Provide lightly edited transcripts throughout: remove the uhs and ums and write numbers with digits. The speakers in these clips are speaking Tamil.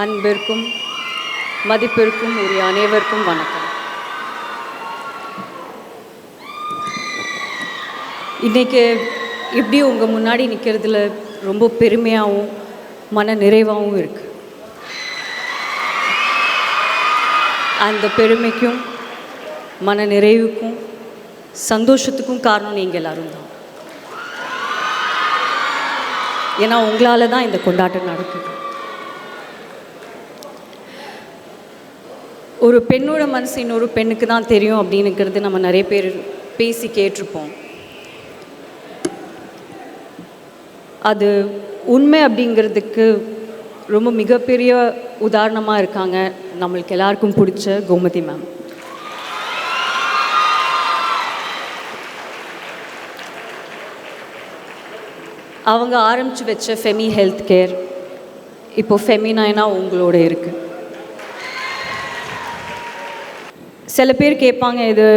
அன்பிற்கும் மதிப்பிற்கும் உரிய அனைவருக்கும் வணக்கம். இன்றைக்கி எப்படி உங்கள் முன்னாடி நிற்கிறதுல ரொம்ப பெருமையாகவும் மன நிறைவாகவும் இருக்குது. அந்த பெருமைக்கும் மன நிறைவுக்கும் சந்தோஷத்துக்கும் காரணம் நீங்கள் எல்லோரும் தான். ஏன்னா உங்களால் தான் இந்த கொண்டாட்டம் நடக்குது. ஒரு பெண்ணோட மனசு இன்னொரு பெண்ணுக்கு தான் தெரியும் அப்படின்னுக்கிறது நம்ம நிறைய பேர் பேசி கேட்டிருப்போம். அது உண்மை அப்படிங்கிறதுக்கு ரொம்ப மிகப்பெரிய உதாரணமாக இருக்காங்க நம்மளுக்கு எல்லாருக்கும் பிடிச்ச கோமதி மேம். அவங்க ஆரம்பித்து வச்ச ஃபெமி ஹெல்த் கேர் இப்போது ஃபெமினைனாக உங்களோட இருக்குது. சில பேர் கேட்பாங்க, இது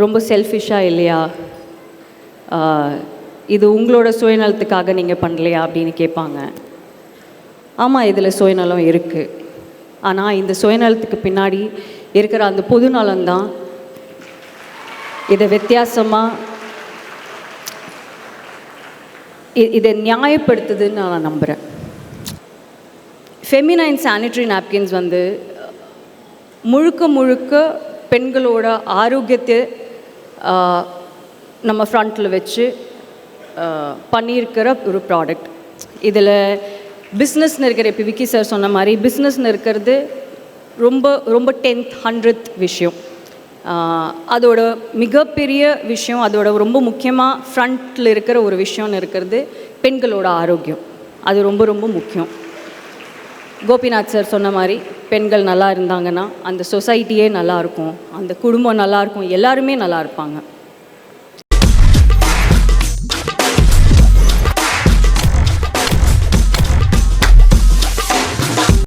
ரொம்ப செல்ஃபிஷாக இல்லையா, இது உங்களோட சுயநலத்துக்காக நீங்கள் பண்ணலையா அப்படின்னு கேட்பாங்க. ஆமாம், இதில் சுயநலம் இருக்குது. ஆனால் இந்த சுயநலத்துக்கு பின்னாடி இருக்கிற அந்த பொதுநலம்தான் இதை வித்தியாசமாக இதை நியாயப்படுத்துதுன்னு நான் நம்புகிறேன். ஃபெமினைன் சானிட்டரி நாப்கின்ஸ் முழுக்க முழுக்க பெண்களோட ஆரோக்கியத்தை நம்ம ஃப்ரண்ட்டில் வச்சு பண்ணியிருக்கிற ஒரு ப்ராடக்ட். இதில் பிஸ்னஸ்ன்னு இருக்கிற, இப்போ விக்கி சார் சொன்ன மாதிரி பிஸ்னஸ்ன்னு இருக்கிறது ரொம்ப ரொம்ப 10th 100th விஷயம். அதோட மிகப்பெரிய விஷயம், அதோட ரொம்ப முக்கியமாக ஃப்ரண்ட்டில் இருக்கிற ஒரு விஷயம்னு இருக்கிறது பெண்களோட ஆரோக்கியம். அது ரொம்ப ரொம்ப முக்கியம். கோபிநாத் சார் சொன்ன மாதிரி பெண்கள் நல்லா இருந்தாங்கன்னா அந்த சொசைட்டியே நல்லாயிருக்கும், அந்த குடும்பம் நல்லாயிருக்கும், எல்லாருமே நல்லா இருப்பாங்க.